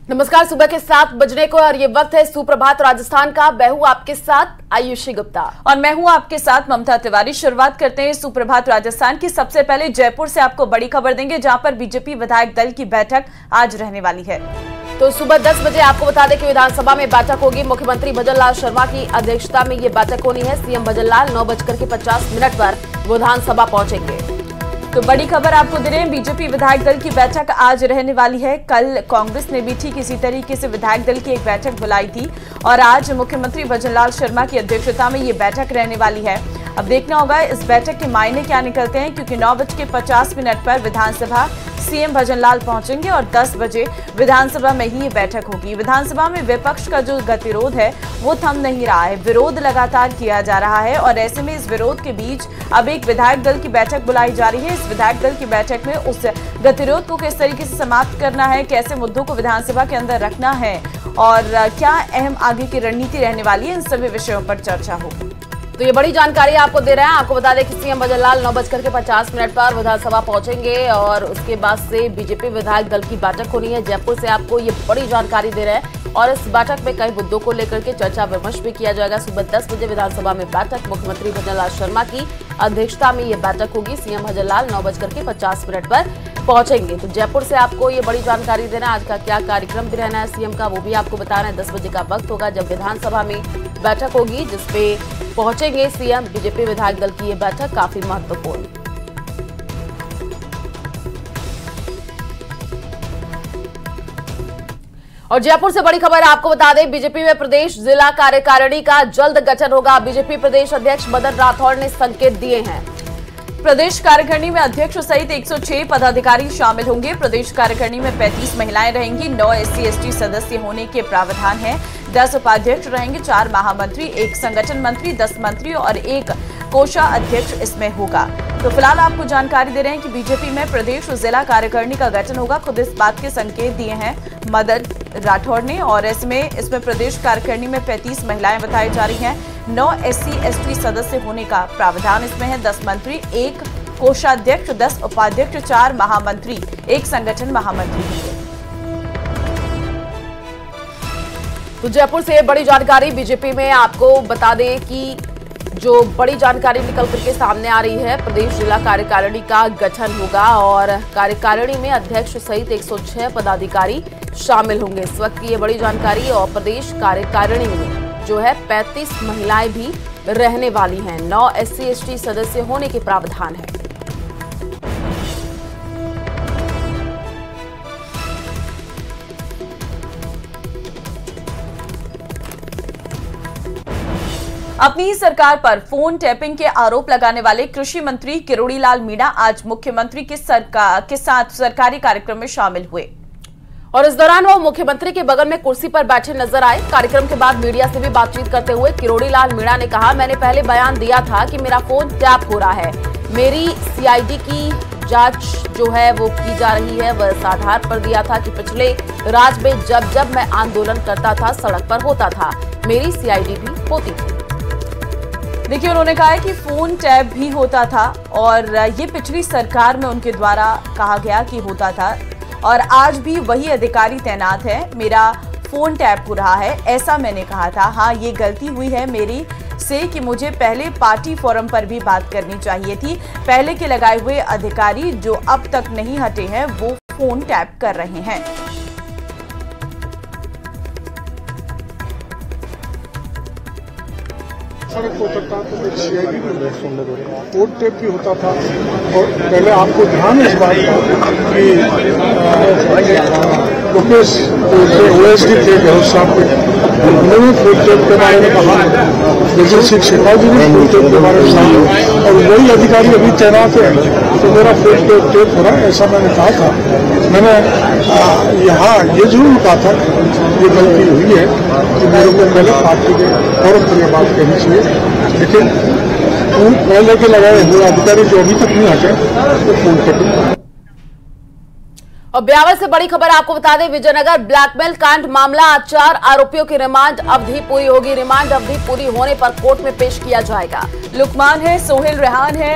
नमस्कार, सुबह के 7 बजने को और ये वक्त है सुप्रभात राजस्थान का। मैं हूं आपके साथ आयुषी गुप्ता और मैं हूं आपके साथ ममता तिवारी। शुरुआत करते हैं सुप्रभात राजस्थान की। सबसे पहले जयपुर से आपको बड़ी खबर देंगे, जहां पर बीजेपी विधायक दल की बैठक आज रहने वाली है। तो सुबह 10 बजे आपको बता दें कि विधानसभा में बैठक होगी। मुख्यमंत्री भजनलाल शर्मा की अध्यक्षता में ये बैठक होनी है। सीएम भजनलाल 9:50 पर विधानसभा पहुंचेंगे। तो बड़ी खबर आपको दे रहे हैं, बीजेपी विधायक दल की बैठक आज रहने वाली है। कल कांग्रेस ने भी ठीक इसी तरीके से विधायक दल की एक बैठक बुलाई थी और आज मुख्यमंत्री भजनलाल शर्मा की अध्यक्षता में ये बैठक रहने वाली है। अब देखना होगा इस बैठक के मायने क्या निकलते हैं, क्योंकि 9:50 पर विधानसभा सीएम भजनलाल पहुंचेंगे और 10 बजे विधानसभा में ही ये बैठक होगी। विधानसभा में विपक्ष का जो गतिरोध है वो थम नहीं रहा है, विरोध लगातार किया जा रहा है और ऐसे में इस विरोध के बीच अब एक विधायक दल की बैठक बुलाई जा रही है। इस विधायक दल की बैठक में उस गतिरोध को किस तरीके से समाप्त करना है, कैसे मुद्दों को विधानसभा के अंदर रखना है और क्या अहम आगे की रणनीति रहने वाली है, इन सभी विषयों पर चर्चा होगी। तो ये बड़ी जानकारी आपको दे रहे हैं। आपको बता दें कि सीएम भजनलाल 9:50 पर विधानसभा पहुंचेंगे और उसके बाद से बीजेपी विधायक दल की बैठक होनी है। जयपुर से आपको ये बड़ी जानकारी दे रहे हैं और इस बैठक में कई मुद्दों को लेकर के चर्चा विमर्श भी किया जाएगा। सुबह 10 बजे विधानसभा में बैठक, मुख्यमंत्री भजनलाल शर्मा की अध्यक्षता में ये बैठक होगी। सीएम भजनलाल 9:50 पर पहुंचेंगे। तो जयपुर से आपको ये बड़ी जानकारी देना, आज का क्या कार्यक्रम भी रहना है सीएम का वो भी आपको बता रहे हैं। 10 बजे का वक्त होगा जब विधानसभा में बैठक होगी जिसपे पहुंचेंगे सीएम। बीजेपी विधायक दल की ये बैठक काफी महत्वपूर्ण। और जयपुर से बड़ी खबर आपको बता दें, बीजेपी में प्रदेश जिला कार्यकारिणी का जल्द गठन होगा। बीजेपी प्रदेश अध्यक्ष मदन राठौड़ ने संकेत दिए हैं। प्रदेश कार्यकारिणी में अध्यक्ष सहित 106 पदाधिकारी शामिल होंगे। प्रदेश कार्यकारिणी में 35 महिलाएं रहेंगी। 9 SC/ST सदस्य होने के प्रावधान है। 10 उपाध्यक्ष रहेंगे, 4 महामंत्री, 1 संगठन मंत्री, 10 मंत्री और 1 कोषाध्यक्ष इसमें होगा। तो फिलहाल आपको जानकारी दे रहे हैं कि बीजेपी में प्रदेश जिला कार्यकारिणी का गठन होगा। खुद इस बात के संकेत दिए हैं मदन राठौड़ ने और इसमें प्रदेश कार्यकारिणी में 35 महिलाएं बताई जा रही हैं। 9 SC/ST सदस्य होने का प्रावधान इसमें है। 10 मंत्री, 1 कोषाध्यक्ष, 10 उपाध्यक्ष, 4 महामंत्री, 1 संगठन महामंत्री होंगे। तो जयपुर से बड़ी जानकारी बीजेपी में आपको बता दें कि जो बड़ी जानकारी निकल करके सामने आ रही है, प्रदेश जिला कार्यकारिणी का गठन होगा और कार्यकारिणी में अध्यक्ष सहित 106 पदाधिकारी शामिल होंगे। इस वक्त की ये बड़ी जानकारी और प्रदेश कार्यकारिणी में जो है 35 महिलाएं भी रहने वाली हैं। 9 SC/ST सदस्य होने के प्रावधान है। अपनी ही सरकार पर फोन टैपिंग के आरोप लगाने वाले कृषि मंत्री किरोड़ी लाल मीणा आज मुख्यमंत्री के साथ सरकारी कार्यक्रम में शामिल हुए और इस दौरान वो मुख्यमंत्री के बगल में कुर्सी पर बैठे नजर आए। कार्यक्रम के बाद मीडिया से भी बातचीत करते हुए किरोड़ी लाल मीणा ने कहा, मैंने पहले बयान दिया था कि मेरा फोन टैप हो रहा है। मेरी CID की जांच जो है वो की जा रही है। वह इस आधार पर दिया था कि पिछले राज में जब मैं आंदोलन करता था, सड़क पर होता था, मेरी CID भी होती थी। देखिए, उन्होंने कहा है कि फोन टैप भी होता था और ये पिछली सरकार में उनके द्वारा कहा गया कि होता था और आज भी वही अधिकारी तैनात है। मेरा फोन टैप हो रहा है, ऐसा मैंने कहा था। हाँ, ये गलती हुई है मेरी से कि मुझे पहले पार्टी फोरम पर भी बात करनी चाहिए थी। पहले के लगाए हुए अधिकारी जो अब तक नहीं हटे हैं वो फोन टैप कर रहे हैं। सड़क होता था तो एक CID भी कोर्ट टेप भी होता था। और पहले आपको ध्यान इस बात का कि लोकेश OSD थे बहुत साहब उन्होंने फोन टेप के बारे में कहा, जैसे शिक्षा जी ने फोन टेप के बारे में कहा और वही अधिकारी अभी तैनात है। तो मेरा फोन टेप हो रहा है, ऐसा मैंने कहा था। मैंने यहाँ ये जरूर कहा था ये गलती हुई है कि मेरे को पहले पार्टी के फोरम पर यह बात कहनी चाहिए, लेकिन पहले के लगाए हुए अधिकारी जो अभी तक नहीं हटे तो फोन टेप। और ब्यावर से बड़ी खबर आपको बता दें, विजयनगर ब्लैकमेल कांड मामला, आज 4 आरोपियों की रिमांड अवधि पूरी होगी। रिमांड अवधि पूरी होने पर कोर्ट में पेश किया जाएगा। लुकमान है, सोहेल रेहान है,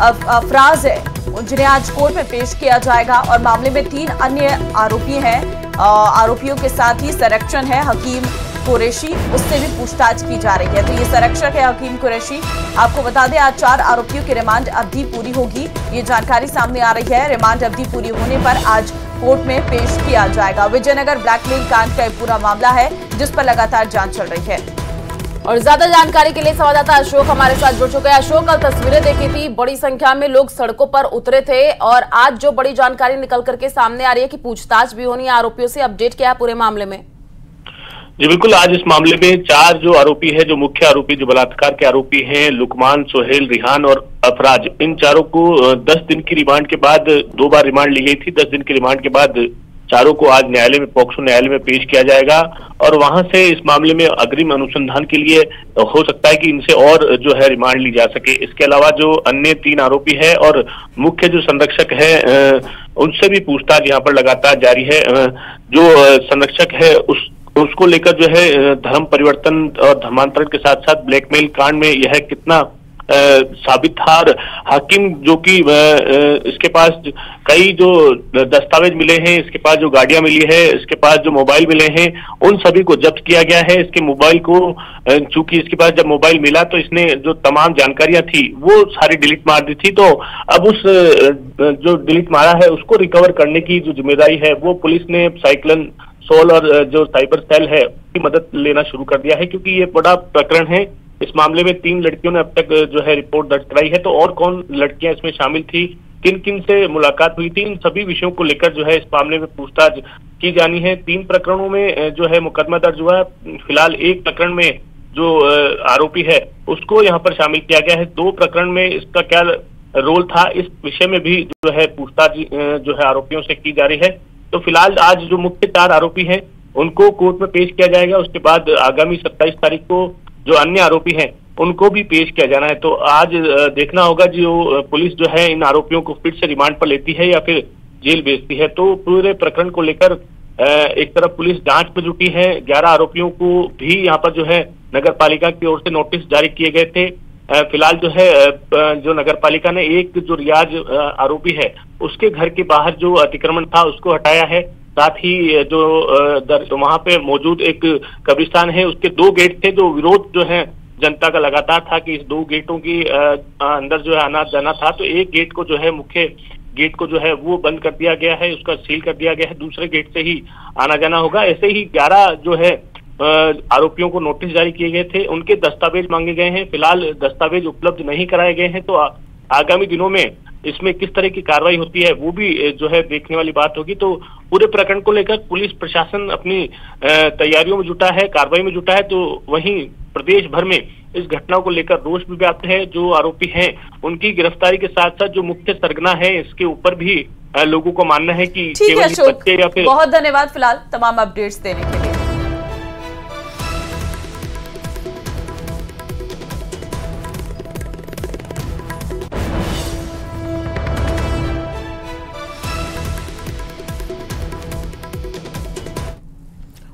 अफराज है, जिन्हें आज कोर्ट में पेश किया जाएगा और मामले में 3 अन्य आरोपी हैं आरोपियों के साथ ही संरक्षण है हकीम कुरैशी, उससे भी पूछताछ की जा रही है। तो ये संरक्षक है हकीम कुरैशी। आपको बता दें आज 4 आरोपियों की रिमांड अवधि पूरी होगी, ये जानकारी सामने आ रही है। रिमांड अवधि पूरी होने पर आज कोर्ट में पेश किया जाएगा। विजयनगर ब्लैकमेल कांड का पूरा मामला है जिस पर लगातार जांच चल रही है। और ज्यादा जानकारी के लिए संवाददाता अशोक हमारे साथ जुड़ चुके हैं। अशोक, कल तस्वीरें देखी थी, बड़ी संख्या में लोग सड़कों पर उतरे थे और आज जो बड़ी जानकारी निकल करके सामने आ रही है कि पूछताछ भी होनी है आरोपियों से, अपडेट क्या है पूरे मामले में? जी बिल्कुल, आज इस मामले में 4 जो आरोपी है, जो मुख्य आरोपी, जो बलात्कार के आरोपी हैं, लुकमान, सोहेल, रिहान और अफराज, इन चारों को 10 दिन की रिमांड के बाद 2 बार रिमांड ली गई थी। 10 दिन की रिमांड के बाद चारों को आज न्यायालय में, पॉक्सो न्यायालय में पेश किया जाएगा और वहां से इस मामले में अग्रिम अनुसंधान के लिए हो सकता है कि इनसे और जो है रिमांड ली जा सके। इसके अलावा जो अन्य 3 आरोपी है और मुख्य जो संरक्षक है उनसे भी पूछताछ यहाँ पर लगातार जारी है। जो संरक्षक है उसको लेकर जो है धर्म परिवर्तन और धर्मांतरण के साथ साथ ब्लैकमेल कांड में यह कितना साबित था, और हाकिम जो कि इसके पास कई जो दस्तावेज मिले हैं, इसके पास जो गाड़ियां मिली है, इसके पास जो मोबाइल मिले हैं, उन सभी को जब्त किया गया है। इसके मोबाइल को, चूंकि इसके पास जब मोबाइल मिला तो इसने जो तमाम जानकारियां थी वो सारी डिलीट मार दी थी। तो अब उस जो डिलीट मारा है उसको रिकवर करने की जो जिम्मेदारी है वो पुलिस ने साइक्लोन सोल और जो साइबर सेल है उसकी मदद लेना शुरू कर दिया है, क्योंकि ये बड़ा प्रकरण है। इस मामले में 3 लड़कियों ने अब तक जो है रिपोर्ट दर्ज कराई है। तो और कौन लड़कियां इसमें शामिल थी, किन किन से मुलाकात हुई थी, इन सभी विषयों को लेकर जो है इस मामले में पूछताछ की जानी है। 3 प्रकरणों में जो है मुकदमा दर्ज हुआ है। फिलहाल 1 प्रकरण में जो आरोपी है उसको यहाँ पर शामिल किया गया है। 2 प्रकरण में इसका क्या रोल था, इस विषय में भी जो है पूछताछ जो है आरोपियों से की जा रही है। तो फिलहाल आज जो मुख्य 4 आरोपी हैं उनको कोर्ट में पेश किया जाएगा। उसके बाद आगामी 27 तारीख को जो अन्य आरोपी हैं उनको भी पेश किया जाना है। तो आज देखना होगा जो पुलिस जो है इन आरोपियों को फिर से रिमांड पर लेती है या फिर जेल भेजती है। तो पूरे प्रकरण को लेकर एक तरफ पुलिस जांच में जुटी है। 11 आरोपियों को भी यहाँ पर जो है नगर पालिका की ओर से नोटिस जारी किए गए थे। फिलहाल जो है जो नगर पालिका ने एक जो रियाज आरोपी है उसके घर के बाहर जो अतिक्रमण था उसको हटाया है। साथ ही जो वहां पे मौजूद एक कब्रिस्तान है उसके 2 गेट थे, जो विरोध जो है जनता का लगातार था कि इस 2 गेटों की अंदर जो है आना जाना था। तो एक गेट को जो है, मुख्य गेट को जो है वो बंद कर दिया गया है, उसका सील कर दिया गया है, दूसरे गेट से ही आना जाना होगा। ऐसे ही 11 जो है आरोपियों को नोटिस जारी किए गए थे, उनके दस्तावेज मांगे गए हैं। फिलहाल दस्तावेज उपलब्ध नहीं कराए गए हैं। तो आगामी दिनों में इसमें किस तरह की कार्रवाई होती है वो भी जो है देखने वाली बात होगी। तो पूरे प्रकरण को लेकर पुलिस प्रशासन अपनी तैयारियों में जुटा है, कार्रवाई में जुटा है। तो वहीं प्रदेश भर में इस घटना को लेकर रोष भी व्याप्त है। जो आरोपी हैं उनकी गिरफ्तारी के साथ साथ जो मुख्य सरगना है इसके ऊपर भी लोगों को मानना है कि केवल बच्चे या फिर। बहुत धन्यवाद फिलहाल तमाम अपडेट्स देने के लिए।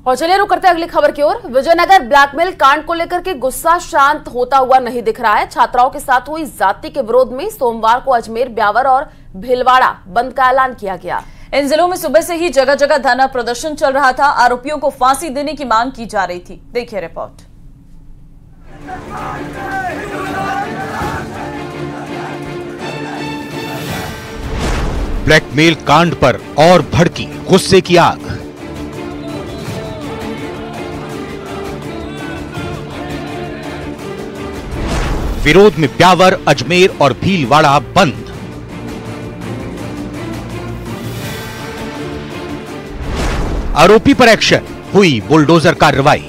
और चलिए रुक करते हैं अगली खबर की ओर। विजयनगर ब्लैकमेल कांड को लेकर के गुस्सा शांत होता हुआ नहीं दिख रहा है। छात्राओं के साथ हुई जाति के विरोध में सोमवार को अजमेर, ब्यावर और भीलवाड़ा बंद का ऐलान किया गया। इन जिलों में सुबह से ही जगह जगह धरना प्रदर्शन चल रहा था। आरोपियों को फांसी देने की मांग की जा रही थी। देखिए रिपोर्ट। ब्लैकमेल कांड पर और भड़की गुस्से की आग। विरोध में ब्यावर, अजमेर और भीलवाड़ा बंद। आरोपी पर एक्शन, हुई बुलडोजर कार्रवाई।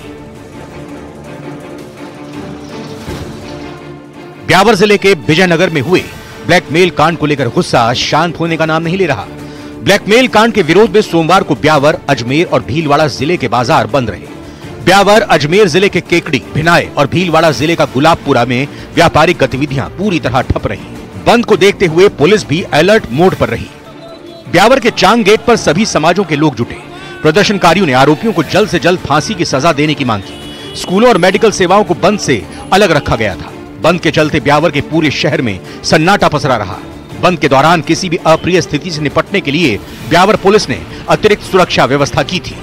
ब्यावर जिले के विजयनगर में हुए ब्लैकमेल कांड को लेकर गुस्सा शांत होने का नाम नहीं ले रहा। ब्लैकमेल कांड के विरोध में सोमवार को ब्यावर, अजमेर और भीलवाड़ा जिले के बाजार बंद रहे। ब्यावर, अजमेर जिले के केकड़ी, भिनाय और भीलवाड़ा जिले का गुलाबपुरा में व्यापारिक गतिविधियां पूरी तरह ठप रही। बंद को देखते हुए पुलिस भी अलर्ट मोड पर रही। ब्यावर के चांग गेट पर सभी समाजों के लोग जुटे। प्रदर्शनकारियों ने आरोपियों को जल्द से जल्द फांसी की सजा देने की मांग की। स्कूलों और मेडिकल सेवाओं को बंद से अलग रखा गया था। बंद के चलते ब्यावर के पूरे शहर में सन्नाटा पसरा रहा। बंद के दौरान किसी भी अप्रिय स्थिति से निपटने के लिए ब्यावर पुलिस ने अतिरिक्त सुरक्षा व्यवस्था की थी।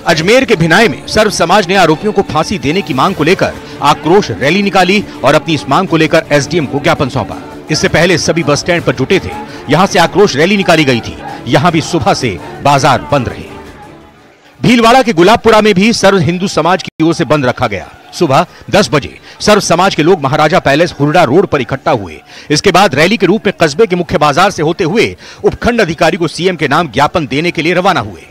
अजमेर के भिनाई में सर्व समाज ने आरोपियों को फांसी देने की मांग को लेकर आक्रोश रैली निकाली और अपनी इस मांग को लेकर एसडीएम को ज्ञापन सौंपा। इससे पहले सभी बस स्टैंड पर जुटे थे। यहां से आक्रोश रैली निकाली गई थी। यहां भी सुबह से बाजार बंद रहे। भीलवाड़ा के गुलाबपुरा में भी सर्व हिंदू समाज की ओर से बंद रखा गया। सुबह 10 बजे सर्व समाज के लोग महाराजा पैलेस हुरडा रोड पर इकट्ठा हुए। इसके बाद रैली के रूप में कस्बे के मुख्य बाजार से होते हुए उपखंड अधिकारी को सीएम के नाम ज्ञापन देने के लिए रवाना हुए।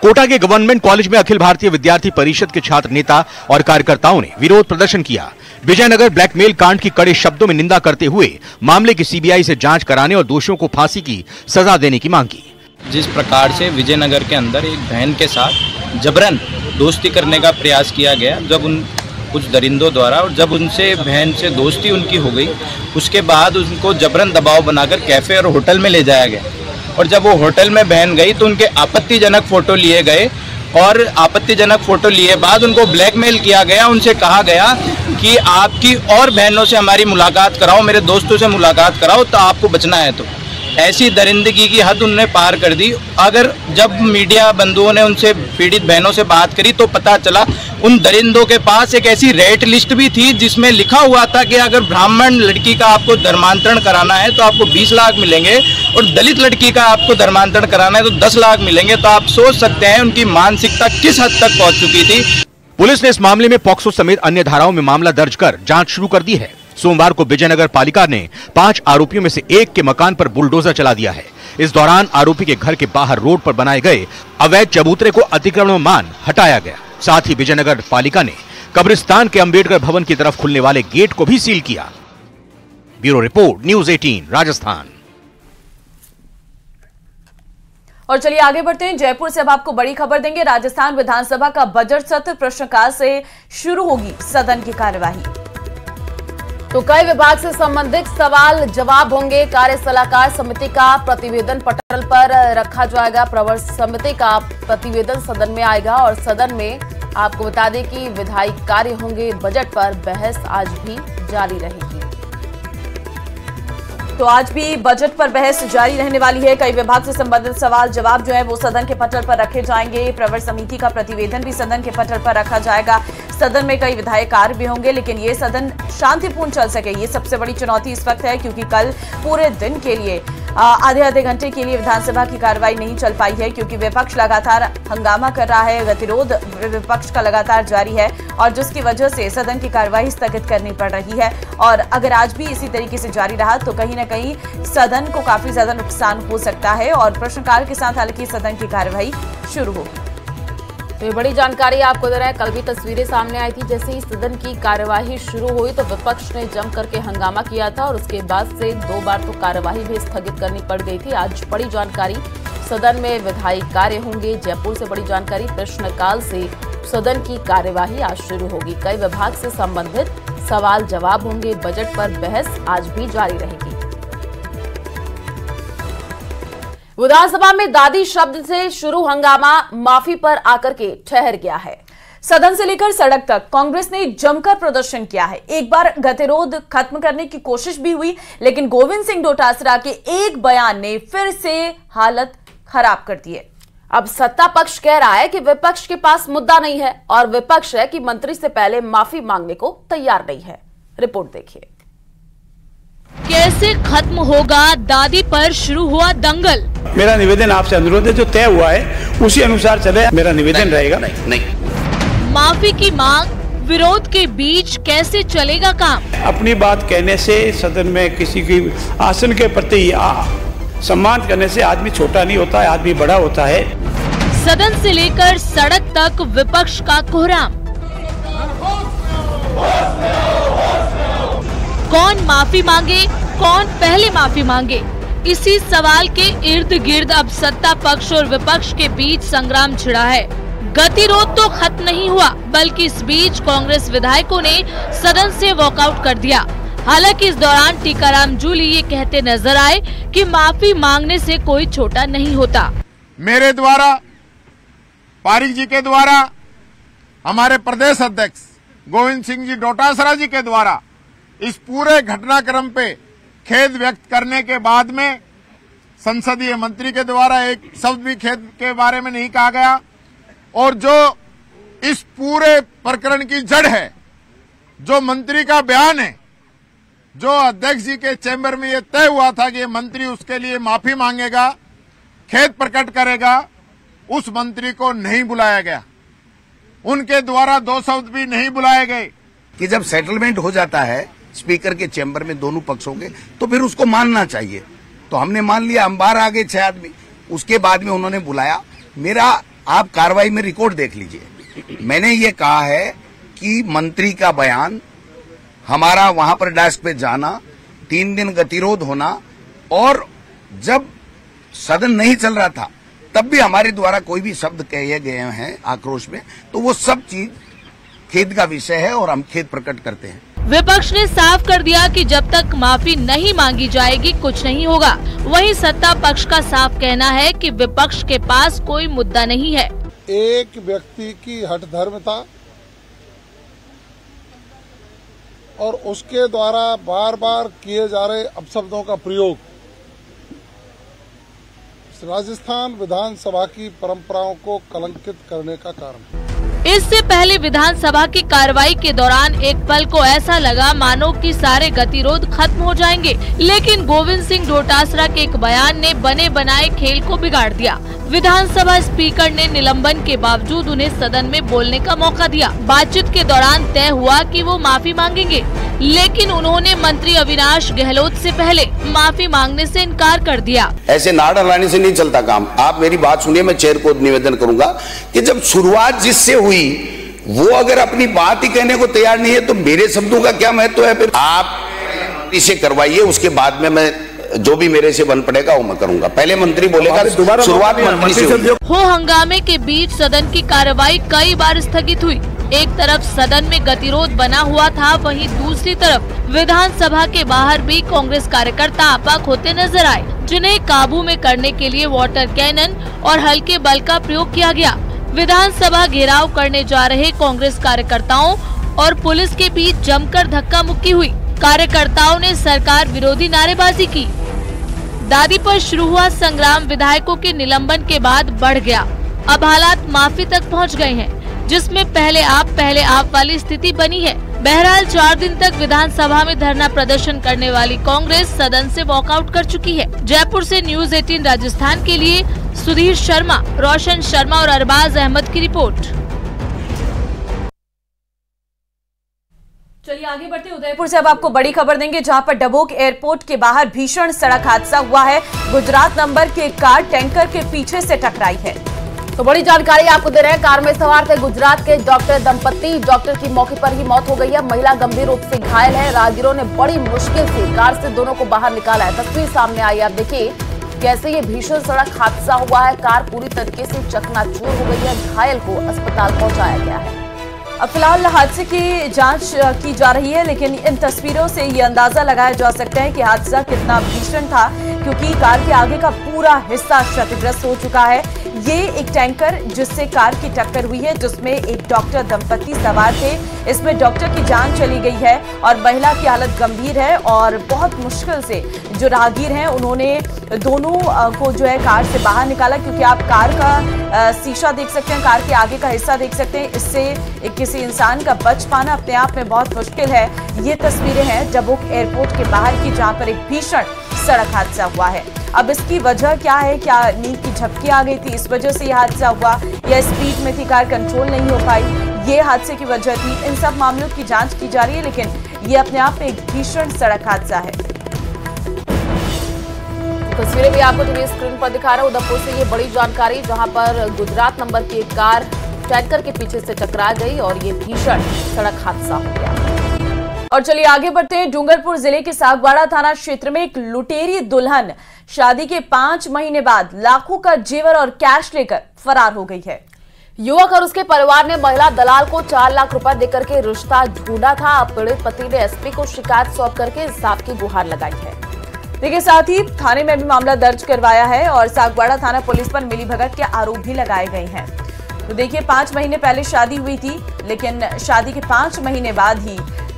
कोटा के गवर्नमेंट कॉलेज में अखिल भारतीय विद्यार्थी परिषद के छात्र नेता और कार्यकर्ताओं ने विरोध प्रदर्शन किया। विजयनगर ब्लैकमेल कांड की कड़े शब्दों में निंदा करते हुए मामले की सीबीआई से जांच कराने और दोषियों को फांसी की सजा देने की मांग की। जिस प्रकार से विजयनगर के अंदर एक बहन के साथ जबरन दोस्ती करने का प्रयास किया गया, जब उन कुछ दरिंदों द्वारा, और जब उनसे बहन से दोस्ती उनकी हो गई, उसके बाद उनको जबरन दबाव बनाकर कैफे और होटल में ले जाया गया। और जब वो होटल में बहन गई तो उनके आपत्तिजनक फोटो लिए गए और आपत्तिजनक फोटो लिए बाद उनको ब्लैकमेल किया गया। उनसे कहा गया कि आपकी और बहनों से हमारी मुलाकात कराओ, मेरे दोस्तों से मुलाकात कराओ, तो आपको बचना है। तो ऐसी दरिंदगी की हद उन्होंने पार कर दी। अगर जब मीडिया बंधुओं ने उनसे पीड़ित बहनों से बात करी तो पता चला उन दरिंदों के पास एक ऐसी रेट लिस्ट भी थी जिसमें लिखा हुआ था कि अगर ब्राह्मण लड़की का आपको धर्मांतरण कराना है तो आपको 20 लाख मिलेंगे और दलित लड़की का आपको धर्मांतरण कराना है तो 10 लाख मिलेंगे। तो आप सोच सकते हैं उनकी मानसिकता किस हद तक पहुंच चुकी थी। पुलिस ने इस मामले में पॉक्सो समेत अन्य धाराओं में मामला दर्ज कर जांच शुरू कर दी है। सोमवार को विजयनगर पालिका ने 5 आरोपियों में से एक के मकान पर बुलडोजर चला दिया है। इस दौरान आरोपी के घर के बाहर रोड पर बनाए गए अवैध चबूतरे को अतिक्रमण हटाया गया। साथ ही विजयनगर पालिका ने कब्रिस्तान के अंबेडकर भवन की तरफ खुलने वाले गेट को भी सील किया। Bureau report, news 18 Rajasthan. और चलिए आगे बढ़ते हैं। जयपुर से अब आपको बड़ी खबर देंगे। राजस्थान विधानसभा का बजट सत्र प्रश्नकाल से शुरू होगी सदन की कार्यवाही। तो कई विभाग से संबंधित सवाल जवाब होंगे। कार्य सलाहकार समिति का प्रतिवेदन पटल पर रखा जाएगा। प्रवर समिति का प्रतिवेदन सदन में आएगा और सदन में आपको बता दें कि विधायी कार्य होंगे। बजट पर बहस आज भी जारी रहेगी। तो आज भी बजट पर बहस जारी रहने वाली है। कई विभाग से संबंधित सवाल जवाब जो है वो सदन के पटल पर रखे जाएंगे। प्रवर समिति का प्रतिवेदन भी सदन के पटल पर रखा जाएगा। सदन में कई विधायी कार्य भी होंगे, लेकिन ये सदन शांतिपूर्ण चल सके, ये सबसे बड़ी चुनौती इस वक्त है, क्योंकि कल पूरे दिन के लिए आधे घंटे के लिए विधानसभा की कार्रवाई नहीं चल पाई है, क्योंकि विपक्ष लगातार हंगामा कर रहा है। गतिरोध विपक्ष का लगातार जारी है और जिसकी वजह से सदन की कार्रवाई स्थगित करनी पड़ रही है। और अगर आज भी इसी तरीके से जारी रहा तो कहीं ना कहीं सदन को काफी ज्यादा नुकसान हो सकता है और प्रश्नकाल के साथ हालांकि सदन की कार्रवाई शुरू होगी। तो ये बड़ी जानकारी आपको दे रहे हैं। कल भी तस्वीरें सामने आई थी, जैसे ही सदन की कार्यवाही शुरू हुई तो विपक्ष ने जम करके हंगामा किया था और उसके बाद से 2 बार तो कार्यवाही भी स्थगित करनी पड़ गई थी। आज बड़ी जानकारी, सदन में विधायी कार्य होंगे। जयपुर से बड़ी जानकारी, प्रश्नकाल से सदन की कार्यवाही आज शुरू होगी। कई विभाग से संबंधित सवाल जवाब होंगे। बजट पर बहस आज भी जारी रहेगी। विधानसभा में दादी शब्द से शुरू हंगामा माफी पर आकर के ठहर गया है। सदन से लेकर सड़क तक कांग्रेस ने जमकर प्रदर्शन किया है। एक बार गतिरोध खत्म करने की कोशिश भी हुई, लेकिन गोविंद सिंह डोटासरा के एक बयान ने फिर से हालत खराब कर दी है। अब सत्ता पक्ष कह रहा है कि विपक्ष के पास मुद्दा नहीं है और विपक्ष है कि मंत्री से पहले माफी मांगने को तैयार नहीं है। रिपोर्ट देखिए। कैसे खत्म होगा दादी पर शुरू हुआ दंगल। मेरा निवेदन आपसे अनुरोध है, जो तय हुआ है उसी अनुसार चले, मेरा निवेदन रहेगा। नहीं। माफी की मांग, विरोध के बीच कैसे चलेगा काम। अपनी बात कहने से, सदन में किसी की आसन के प्रति सम्मान करने से आदमी छोटा नहीं होता है, आदमी बड़ा होता है। सदन से लेकर सड़क तक विपक्ष का कोहराम। कौन माफी मांगे, कौन पहले माफी मांगे, इसी सवाल के इर्द गिर्द अब सत्ता पक्ष और विपक्ष के बीच संग्राम छिड़ा है। गतिरोध तो खत्म नहीं हुआ, बल्कि इस बीच कांग्रेस विधायकों ने सदन से वॉकआउट कर दिया। हालांकि इस दौरान टीकाराम जूली ये कहते नजर आए कि माफी मांगने से कोई छोटा नहीं होता। मेरे द्वारा, पारिक जी के द्वारा, हमारे प्रदेश अध्यक्ष गोविंद सिंह जी डोटासरा जी के द्वारा इस पूरे घटनाक्रम पे खेद व्यक्त करने के बाद में संसदीय मंत्री के द्वारा एक शब्द भी खेद के बारे में नहीं कहा गया, और जो इस पूरे प्रकरण की जड़ है, जो मंत्री का बयान है, जो अध्यक्ष जी के चैम्बर में ये तय हुआ था कि ये मंत्री उसके लिए माफी मांगेगा, खेद प्रकट करेगा, उस मंत्री को नहीं बुलाया गया। उनके द्वारा 2 शब्द भी नहीं बुलाए गए। कि जब सेटलमेंट हो जाता है स्पीकर के चैम्बर में दोनों पक्षों के, तो फिर उसको मानना चाहिए। तो हमने मान लिया, हम बाहर आ गए 6 आदमी। उसके बाद में उन्होंने बुलाया। मेरा आप कार्रवाई में रिकॉर्ड देख लीजिए, मैंने ये कहा है कि मंत्री का बयान, हमारा वहां पर डेस्क पे जाना, 3 दिन गतिरोध होना, और जब सदन नहीं चल रहा था तब भी हमारे द्वारा कोई भी शब्द कहे गए हैं आक्रोश में, तो वो सब चीज खेद का विषय है और हम खेद प्रकट करते हैं। विपक्ष ने साफ कर दिया कि जब तक माफी नहीं मांगी जाएगी कुछ नहीं होगा। वहीं सत्ता पक्ष का साफ कहना है कि विपक्ष के पास कोई मुद्दा नहीं है। एक व्यक्ति की हठधर्मता और उसके द्वारा बार बार किए जा रहे अपशब्दों का प्रयोग राजस्थान विधानसभा की परंपराओं को कलंकित करने का कारण है। इससे पहले विधानसभा की कार्रवाई के दौरान एक पल को ऐसा लगा मानो कि सारे गतिरोध खत्म हो जाएंगे, लेकिन गोविंद सिंह डोटासरा के एक बयान ने बने बनाए खेल को बिगाड़ दिया। विधानसभा स्पीकर ने निलंबन के बावजूद उन्हें सदन में बोलने का मौका दिया। बातचीत के दौरान तय हुआ कि वो माफी मांगेंगे, लेकिन उन्होंने मंत्री अविनाश गहलोत से पहले माफी मांगने से इनकार कर दिया। ऐसे नाड़ हलाने से नहीं चलता काम। आप मेरी बात सुनिए, मैं चेयर को निवेदन करूंगा कि जब शुरुआत जिससे हुई वो अगर अपनी बात ही कहने को तैयार नहीं है तो मेरे शब्दों का क्या महत्व है? फिर आप इसे करवाइए, उसके बाद में मैं जो भी मेरे से बन पड़ेगा वो मैं करूंगा। पहले मंत्री बोलेगा, शुरुआत मंत्री से हुई। हो हंगामे के बीच सदन की कार्रवाई कई बार स्थगित हुई। एक तरफ सदन में गतिरोध बना हुआ था, वहीं दूसरी तरफ विधानसभा के बाहर भी कांग्रेस कार्यकर्ता आपाक होते नजर आए, जिन्हें काबू में करने के लिए वाटर कैनन और हल्के बल का प्रयोग किया गया। विधानसभा घेराव करने जा रहे कांग्रेस कार्यकर्ताओं और पुलिस के बीच जमकर धक्का मुक्की हुई। कार्यकर्ताओं ने सरकार विरोधी नारेबाजी की। दादी पर शुरू हुआ संग्राम विधायकों के निलंबन के बाद बढ़ गया। अब हालात माफी तक पहुंच गए हैं, जिसमें पहले आप वाली स्थिति बनी है। बहरहाल 4 दिन तक विधानसभा में धरना प्रदर्शन करने वाली कांग्रेस सदन से वॉकआउट कर चुकी है। जयपुर से न्यूज 18 राजस्थान के लिए सुधीर शर्मा, रोशन शर्मा और अरबाज अहमद की रिपोर्ट। चलिए आगे बढ़ते उदयपुर से अब आपको बड़ी खबर देंगे, जहां पर डबोक एयरपोर्ट के बाहर भीषण सड़क हादसा हुआ है। गुजरात नंबर की एक कार टैंकर के पीछे से टकराई है। तो बड़ी जानकारी आपको दे रहे हैं। कार में सवार थे गुजरात के डॉक्टर दंपति। डॉक्टर की मौके पर ही मौत हो गई है। महिला गंभीर रूप से घायल है। राहगीरों ने बड़ी मुश्किल से कार से दोनों को बाहर निकाला है। तस्वीर सामने आई, आप देखिए कैसे ये भीषण सड़क हादसा हुआ है। कार पूरी तरीके से चकनाचूर हो गई है। घायल को अस्पताल पहुंचाया गया है। अब फिलहाल हादसे की जांच की जा रही है, लेकिन इन तस्वीरों से ये अंदाजा लगाया जा सकता है कि हादसा कितना भीषण था, क्योंकि कार के आगे का पूरा हिस्सा क्षतिग्रस्त हो चुका है। ये एक टैंकर जिससे कार की टक्कर हुई है, जिसमें एक डॉक्टर दंपति सवार थे। इसमें डॉक्टर की जान चली गई है और महिला की हालत गंभीर है और बहुत मुश्किल से जो राहगीर हैं उन्होंने दोनों को जो है कार से बाहर निकाला, क्योंकि आप कार का शीशा देख सकते हैं, कार के आगे का हिस्सा देख सकते हैं। इससे किसी इंसान का बच पाना अपने आप में बहुत मुश्किल है। ये तस्वीरें हैं डबोक एयरपोर्ट के बाहर की, जहां पर एक भीषण सड़क हादसा हुआ है। अब इसकी वजह क्या है? क्या नींद की झपकी आ गई थी, इस वजह से यह हादसा हुआ, या स्पीड में थी, कार कंट्रोल नहीं हो पाई, ये हादसे की वजह थी? इन सब मामलों की जांच की जा रही है, लेकिन ये अपने आप में एक भीषण सड़क हादसा है। तस्वीरें भी आपको टीवी स्क्रीन पर दिखा रहे हैं। उदयपुर से ये बड़ी जानकारी, जहां पर गुजरात नंबर की एक कार टैंकर के पीछे से टकरा गई और ये भीषण सड़क हादसा हो गया। और चलिए आगे बढ़ते हैं। डूंगरपुर जिले के सागवाड़ा थाना क्षेत्र में एक लुटेरी दुल्हन शादी के 5 महीने बाद लाखों का जेवर और कैश लेकर फरार हो गई है। युवक और उसके परिवार ने महिला दलाल को 4 लाख रुपए देकर के रिश्ता ढूंढा था। पीड़ित पति ने एसपी को शिकायत सौंप करके इंसाफ की गुहार लगाई है। देखिए, साथ ही थाने में भी मामला दर्ज करवाया है और सागवाड़ा थाना पुलिस पर मिलीभगत के आरोप भी लगाए गए हैं। तो देखिए, 5 महीने पहले शादी हुई थी, लेकिन शादी के 5 महीने बाद ही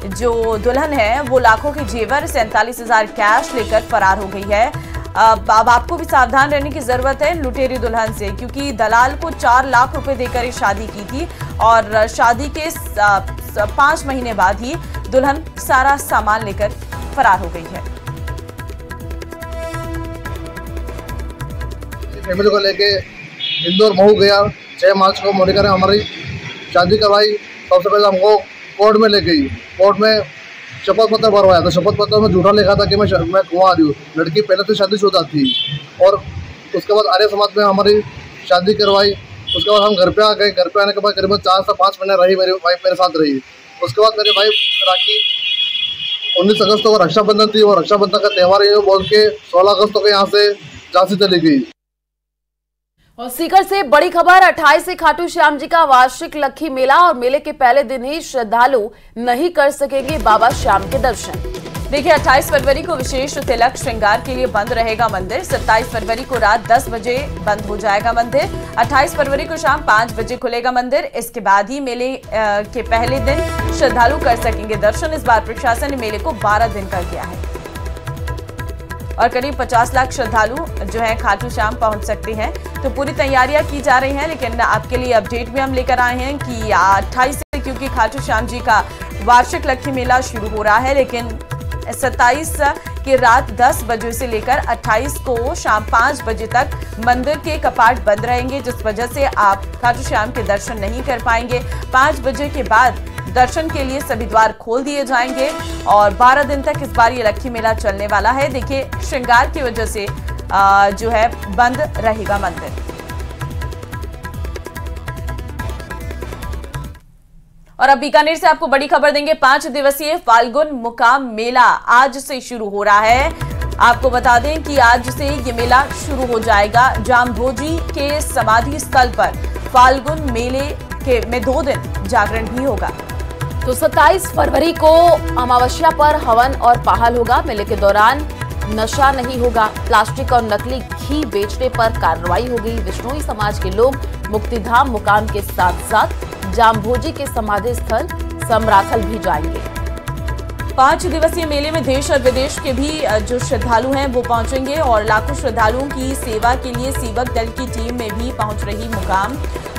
जो दुल्हन है वो लाखों के जेवर 47,000 कैश लेकर फरार हो गई है। अब आपको भी सावधान रहने की जरूरत है लुटेरी दुल्हन से, क्योंकि दलाल को 4 लाख रुपए देकर शादी की थी और शादी के 5 महीने बाद ही दुल्हन सारा सामान लेकर फरार हो गई है। फैमिली को लेके इंदौर महू गया। 6 मार्च को मोनिका ने हमारी शादी करवाई। सबसे पहले हमको कोर्ट में ले गई। कोर्ट में शपथ पत्र भरवाया था। शपथ पत्र में झूठा लिखा था कि मैं कुंवारी हूँ। लड़की पहले से शादीशुदा थी और उसके बाद आर्य समाज में हमारी शादी करवाई। उसके बाद हम घर पे आ गए। घर पे आने के बाद करीबन 4 से 5 महीने रही मेरी वाइफ मेरे साथ रही। उसके बाद मेरी वाइफ राखी 19 अगस्त को रक्षाबंधन थी और रक्षाबंधन का त्यौहार ये बोल के 16 अगस्त को यहाँ से झांसी चली गई। और सीकर से बड़ी खबर, 28 से खाटू श्याम जी का वार्षिक लक्खी मेला और मेले के पहले दिन ही श्रद्धालु नहीं कर सकेंगे बाबा श्याम के दर्शन। देखिए 28 फरवरी को विशेष तिलक श्रृंगार के लिए बंद रहेगा मंदिर। 27 फरवरी को रात 10 बजे बंद हो जाएगा मंदिर। 28 फरवरी को शाम 5 बजे खुलेगा मंदिर। इसके बाद ही मेले के पहले दिन श्रद्धालु कर सकेंगे दर्शन। इस बार प्रशासन ने मेले को 12 दिन कर दिया है और करीब 50 लाख श्रद्धालु जो है खाटू श्याम पहुंच सकते हैं। तो पूरी तैयारियां की जा रही हैं, लेकिन आपके लिए अपडेट भी हम लेकर आए हैं कि 28 से क्योंकि खाटू श्याम जी का वार्षिक लक्खी मेला शुरू हो रहा है, लेकिन 27 की रात 10 बजे से लेकर 28 को शाम 5 बजे तक मंदिर के कपाट बंद रहेंगे, जिस वजह से आप खाटू श्याम के दर्शन नहीं कर पाएंगे। 5 बजे के बाद दर्शन के लिए सभी द्वार खोल दिए जाएंगे और 12 दिन तक इस बार ये लक्खी मेला चलने वाला है। देखिए श्रृंगार की वजह से जो है बंद रहेगा मंदिर। और अब बीकानेर से आपको बड़ी खबर देंगे। 5 दिवसीय फाल्गुन मुकाम मेला आज से शुरू हो रहा है। आपको बता दें कि आज से ये मेला शुरू हो जाएगा। जामभोजी के समाधि स्थल पर फाल्गुन मेले में 2 दिन जागरण भी होगा। तो 27 फरवरी को अमावस्या पर हवन और पहाल होगा। मेले के दौरान नशा नहीं होगा। प्लास्टिक और नकली घी बेचने पर कार्रवाई होगी। विष्णोई समाज के लोग मुक्तिधाम मुकाम के साथ साथ जामभोजी के समाधि स्थल समराथल भी जाएंगे। 5 दिवसीय मेले में देश और विदेश के भी जो श्रद्धालु हैं वो पहुंचेंगे और लाखों श्रद्धालुओं की सेवा के लिए सेवक दल की टीम में भी पहुंच रही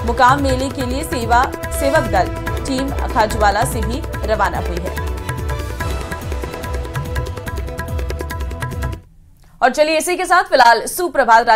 मुकाम मेले के लिए सेवक दल टीम खाजवाला से भी रवाना हुई है। और चलिए इसी के साथ फिलहाल सुप्रभात।